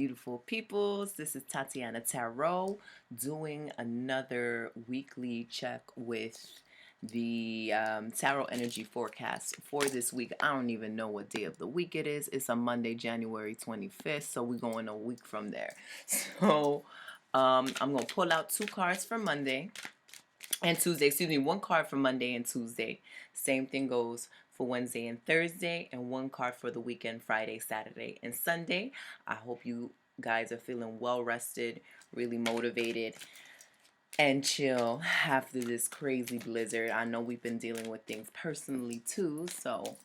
beautiful peoples. This is Tatianna Tarot doing another weekly check with the tarot energy forecast for this week. I don't even know what day of the week it is. It's a Monday, January 25th, so we're going a week from there. So I'm going to pull out two cards for Monday and Tuesday. Excuse me, one card for Monday and Tuesday. Same thing goes for Wednesday and Thursday, and one card for the weekend, Friday, Saturday, and Sunday. I hope you guys are feeling well rested, really motivated, and chill after this crazy blizzard. I know we've been dealing with things personally too, so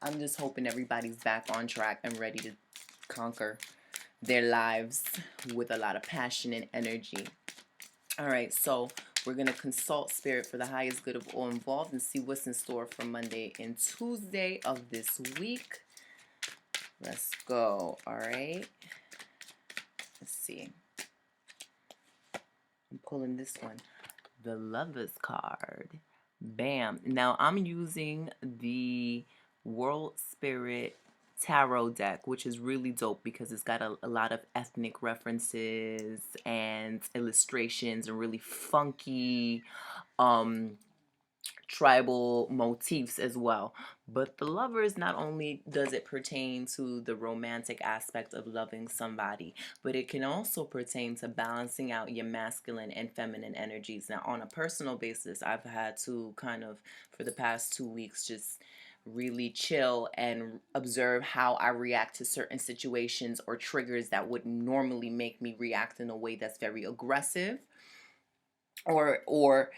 I'm just hoping everybody's back on track and ready to conquer their lives with a lot of passion and energy. All right, so we're going to consult Spirit for the highest good of all involved and see what's in store for Monday and Tuesday of this week. Let's go. All right. Let's see. I'm pulling this one. The Lover's card. Bam. Now, I'm using the World Spirit tarot deck, which is really dope because it's got a lot of ethnic references and illustrations and really funky tribal motifs as well. But the Lovers, not only does it pertain to the romantic aspect of loving somebody, but it can also pertain to balancing out your masculine and feminine energies. Now, on a personal basis, I've had to kind of, for the past 2 weeks, just really chill and observe how I react to certain situations or triggers that would normally make me react in a way that's very aggressive or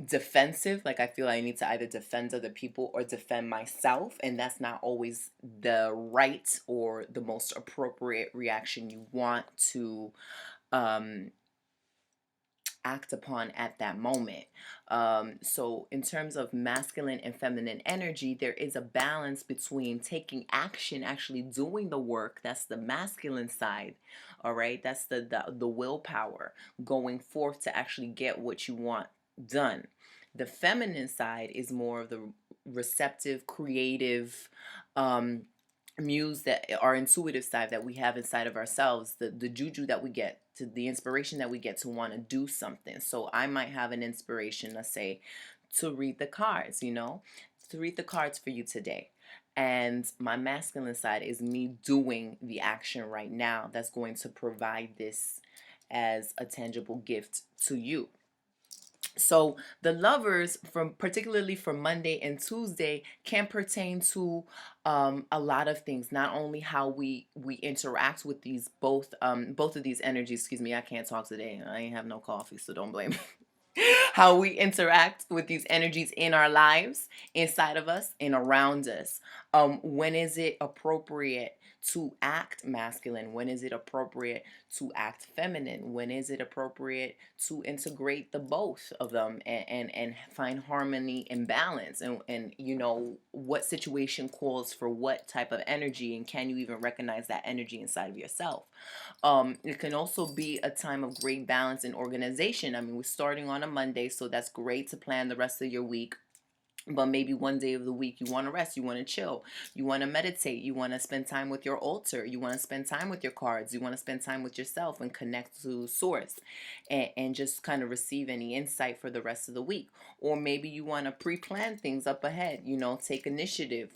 defensive. Like, I feel I need to either defend other people or defend myself, and that's not always the right or the most appropriate reaction you want to um act upon at that moment. So in terms of masculine and feminine energy, there is a balance between taking action, actually doing the work. That's the masculine side. All right, that's the willpower, going forth to actually get what you want done. The feminine side is more of the receptive, creative, muse, that our intuitive side that we have inside of ourselves, the juju that we get, to the inspiration that we get to want to do something. So I might have an inspiration, let's say, to read the cards, to read the cards for you today. And my masculine side is me doing the action right now that's going to provide this as a tangible gift to you. So the Lovers, from particularly for Monday and Tuesday, can pertain to a lot of things. Not only how we interact with these both of these energies. Excuse me, I can't talk today. I ain't have no coffee, so don't blame me. How we interact with these energies in our lives, inside of us, and around us. When is it appropriate to act masculine? When is it appropriate to act feminine? When is it appropriate to integrate the both of them and find harmony and balance? And what situation calls for what type of energy, and can you even recognize that energy inside of yourself? It can also be a time of great balance and organization. I mean, we're starting on a Monday, so that's great to plan the rest of your week. But maybe one day of the week you want to rest, you want to chill, you want to meditate, you want to spend time with your altar, you want to spend time with your cards, you want to spend time with yourself and connect to source, and just kind of receive any insight for the rest of the week. Or maybe you want to pre-plan things up ahead, take initiative.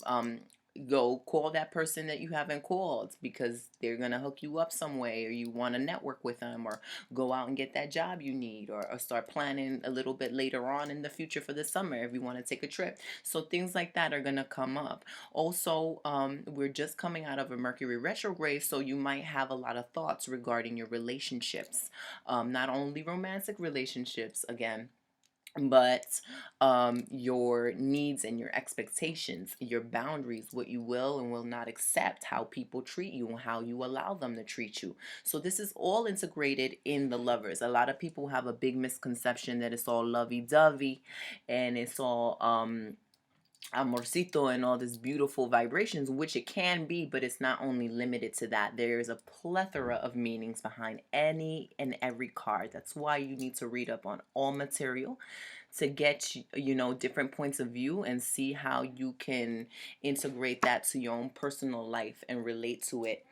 Go call that person that you haven't called because they're going to hook you up some way, or you want to network with them, or go out and get that job you need, or start planning a little bit later on in the future for the summer if you want to take a trip. So things like that are going to come up. Also, we're just coming out of a Mercury retrograde, so you might have a lot of thoughts regarding your relationships, not only romantic relationships, again, but your needs and your expectations, your boundaries, what you will and will not accept, how people treat you, and how you allow them to treat you. So this is all integrated in the Lovers. A lot of people have a big misconception that it's all lovey-dovey and it's all amorcito and all this beautiful vibrations, which it can be, but it's not only limited to that. There's a plethora of meanings behind any and every card. That's why you need to read up on all material to get different points of view and see how you can integrate that to your own personal life and relate to it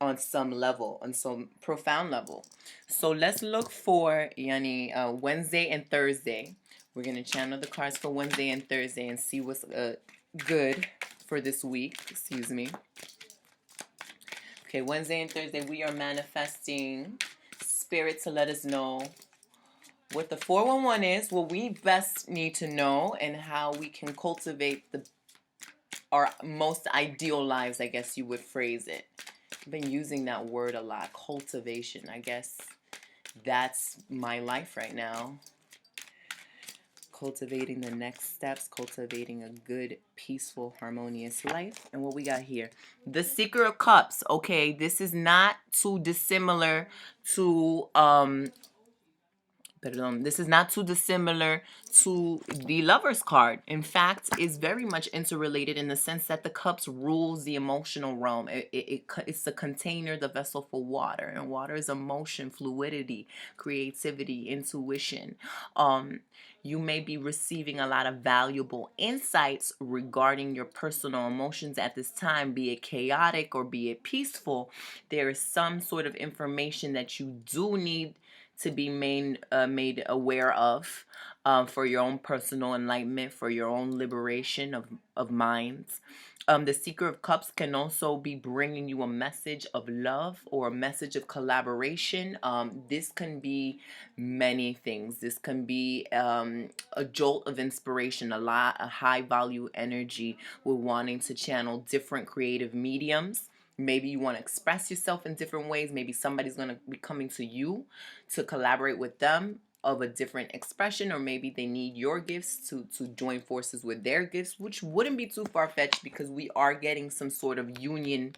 on some level, on some profound level. So let's look for Wednesday and Thursday. We're going to channel the cards for Wednesday and Thursday and see what's good for this week. Excuse me. Okay, Wednesday and Thursday, we are manifesting spirit to let us know what the 411 is, what we best need to know, and how we can cultivate our most ideal lives, I guess you would phrase it. I've been using that word a lot, cultivation. I guess that's my life right now. Cultivating the next steps, cultivating a good, peaceful, harmonious life. And what we got here, the Seeker of Cups. Okay, this is not too dissimilar to this is not too dissimilar to the Lover's card. In fact, it's very much interrelated in the sense that the cups rules the emotional realm. It's the container, the vessel for water, and water is emotion, fluidity, creativity, intuition. You may be receiving a lot of valuable insights regarding your personal emotions at this time, be it chaotic or be it peaceful. There is some sort of information that you do need to be made aware of, for your own personal enlightenment, for your own liberation of minds. The Seeker of Cups can also be bringing you a message of love or a message of collaboration. This can be many things. This can be a jolt of inspiration, a high value energy with wanting to channel different creative mediums. Maybe you want to express yourself in different ways. Maybe somebody's going to be coming to you to collaborate with them of a different expression, or maybe they need your gifts to join forces with their gifts, which wouldn't be too far-fetched because we are getting some sort of union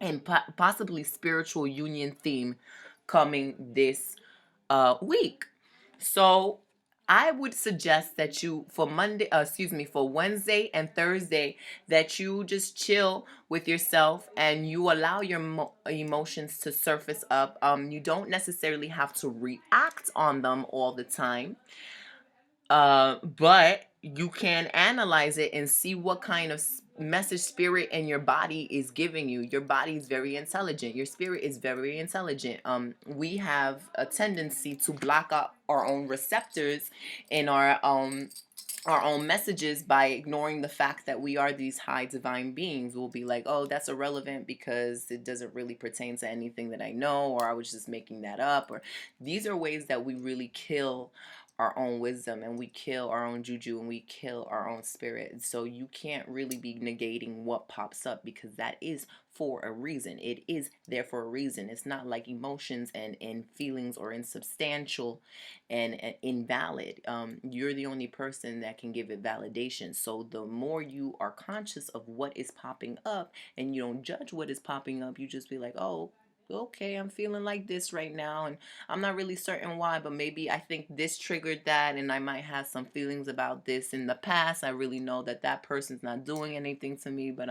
and possibly spiritual union theme coming this week. So I would suggest that you, for for Wednesday and Thursday, that you just chill with yourself and you allow your emotions to surface up. You don't necessarily have to react on them all the time, but you can analyze it and see what kind of message spirit and your body is giving you. Your body is very intelligent. Your spirit is very intelligent. We have a tendency to block up our own receptors in our own messages by ignoring the fact that we are these high divine beings. We'll be like, oh, that's irrelevant because it doesn't really pertain to anything that I know, or I was just making that up. Or these are ways that we really kill our own wisdom, and we kill our own juju, and we kill our own spirit. So you can't really be negating what pops up, because that is for a reason. It is there for a reason. It's not like emotions and feelings are insubstantial and invalid. You're the only person that can give it validation. So the more you are conscious of what is popping up and you don't judge what is popping up, you just be like, oh, okay, I'm feeling like this right now, and I'm not really certain why, but maybe I think this triggered that, and I might have some feelings about this in the past. I really know that that person's not doing anything to me, but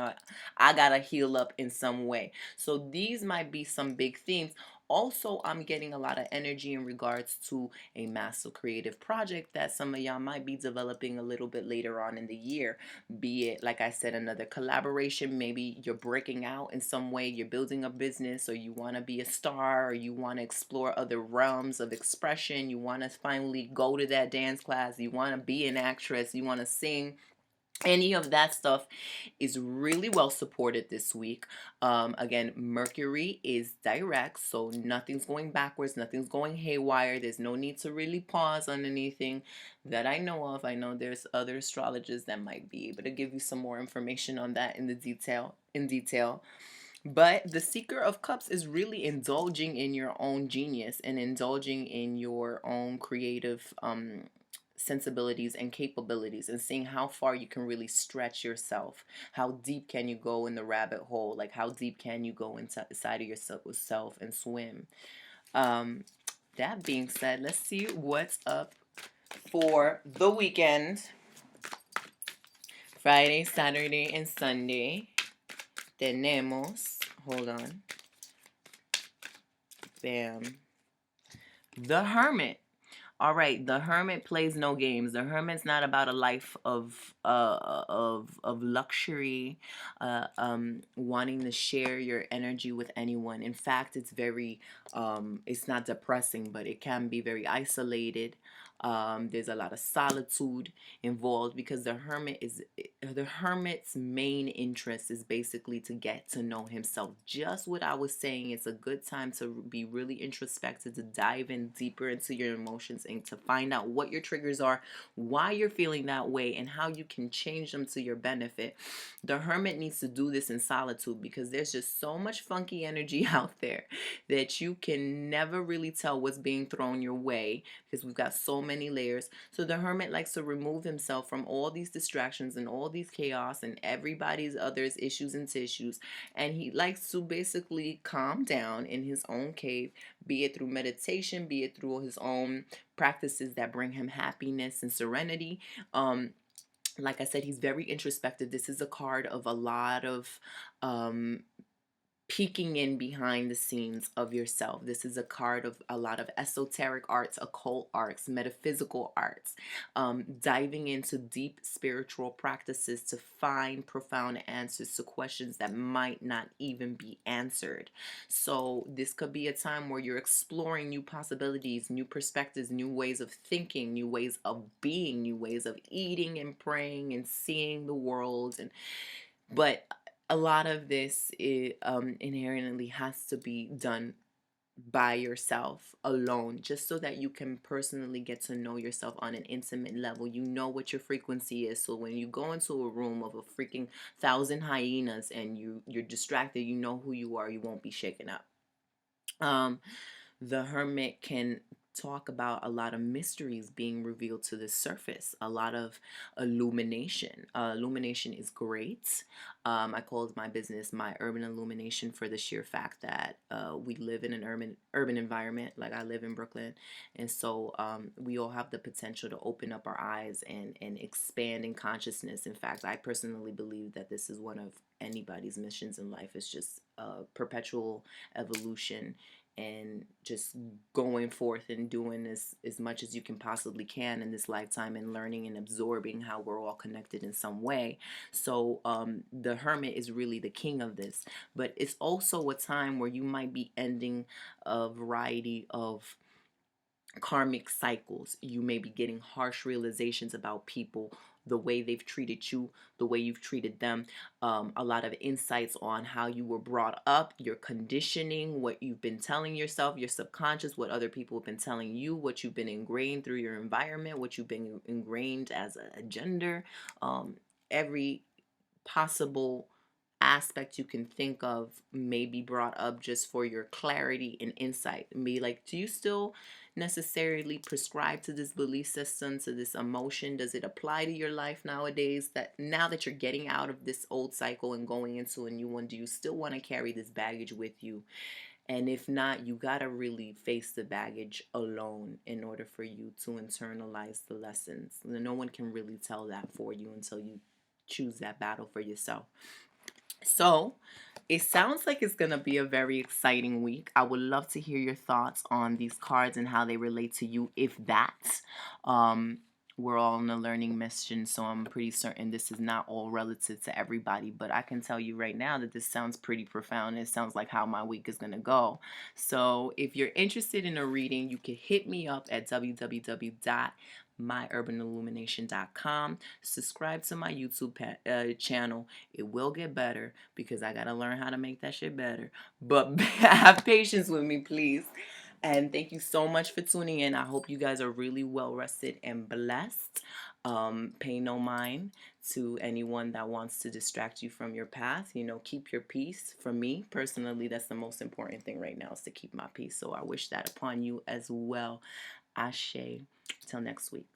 I gotta heal up in some way. So these might be some big themes. Also, I'm getting a lot of energy in regards to a massive creative project that some of y'all might be developing a little bit later on in the year. Be it, like I said, another collaboration. Maybe you're breaking out in some way, you're building a business, or you want to be a star, or you want to explore other realms of expression. You want to finally go to that dance class, you want to be an actress, you want to sing. Any of that stuff is really well supported this week. Again, Mercury is direct, so nothing's going backwards, nothing's going haywire. There's no need to really pause on anything that I know of. I know there's other astrologers that might be able to give you some more information on that in detail. But the Seeker of Cups is really indulging in your own genius and indulging in your own creative sensibilities and capabilities, and seeing how far you can really stretch yourself. How deep can you go in the rabbit hole? Like, how deep can you go inside of yourself and swim? That being said, let's see what's up for the weekend. Friday, Saturday, and Sunday. Tenemos, hold on. Bam. The Hermit. All right, the hermit plays no games. The hermit's not about a life of luxury, wanting to share your energy with anyone. In fact, it's very it's not depressing, but it can be very isolated. There's a lot of solitude involved because the hermit's main interest is basically to get to know himself. Just what I was saying, it's a good time to be really introspective, to dive in deeper into your emotions and to find out what your triggers are, why you're feeling that way, and how you can change them to your benefit. The hermit needs to do this in solitude because there's just so much funky energy out there that you can never really tell what's being thrown your way because we've got so many layers. So the hermit likes to remove himself from all these distractions and all these chaos and everybody's others issues and tissues, and he likes to basically calm down in his own cave, be it through meditation, be it through his own practices that bring him happiness and serenity. Like I said, he's very introspective. This is a card of a lot of peeking in behind the scenes of yourself. This is a card of a lot of esoteric arts, occult arts, metaphysical arts, diving into deep spiritual practices to find profound answers to questions that might not even be answered. So this could be a time where you're exploring new possibilities, new perspectives, new ways of thinking, new ways of being, new ways of eating and praying and seeing the world. But a lot of this inherently has to be done by yourself alone, just so that you can personally get to know yourself on an intimate level. You know what your frequency is, so when you go into a room of a freaking thousand hyenas and you're distracted, you know who you are. You won't be shaken up. um the hermit can talk about a lot of mysteries being revealed to the surface, a lot of illumination. Illumination is great. I called my business my urban illumination for the sheer fact that we live in an urban environment. Like I live in Brooklyn, and so we all have the potential to open up our eyes and expand in consciousness. In fact, I personally believe that this is one of anybody's missions in life. It's just perpetual evolution and just going forth and doing as much as you can possibly can in this lifetime and learning and absorbing how we're all connected in some way. So the hermit is really the king of this, but it's also a time where you might be ending a variety of karmic cycles. You may be getting harsh realizations about people, the way they've treated you, the way you've treated them, a lot of insights on how you were brought up, your conditioning, what you've been telling yourself, your subconscious, what other people have been telling you, what you've been ingrained through your environment, what you've been ingrained as a gender, every possible aspect you can think of may be brought up just for your clarity and insight. And be like, do you still necessarily prescribe to this belief system, to this emotion? Does it apply to your life nowadays? That now that you're getting out of this old cycle and going into a new one, do you still want to carry this baggage with you? And if not, you gotta really face the baggage alone in order for you to internalize the lessons. No one can really tell that for you until you choose that battle for yourself. So it sounds like it's going to be a very exciting week. I would love to hear your thoughts on these cards and how they relate to you, if that. Um, we're all on a learning mission, so I'm pretty certain this is not all relative to everybody. But I can tell you right now that this sounds pretty profound. It sounds like how my week is going to go. So if you're interested in a reading, you can hit me up at www.myurbanillumination.com. Subscribe to my YouTube channel. It will get better because I gotta learn how to make that shit better. But have patience with me, please. And thank you so much for tuning in. I hope you guys are really well rested and blessed. Pay no mind to anyone that wants to distract you from your path. You know, keep your peace. For me personally, that's the most important thing right now, is to keep my peace. So I wish that upon you as well. Ashe. Till next week.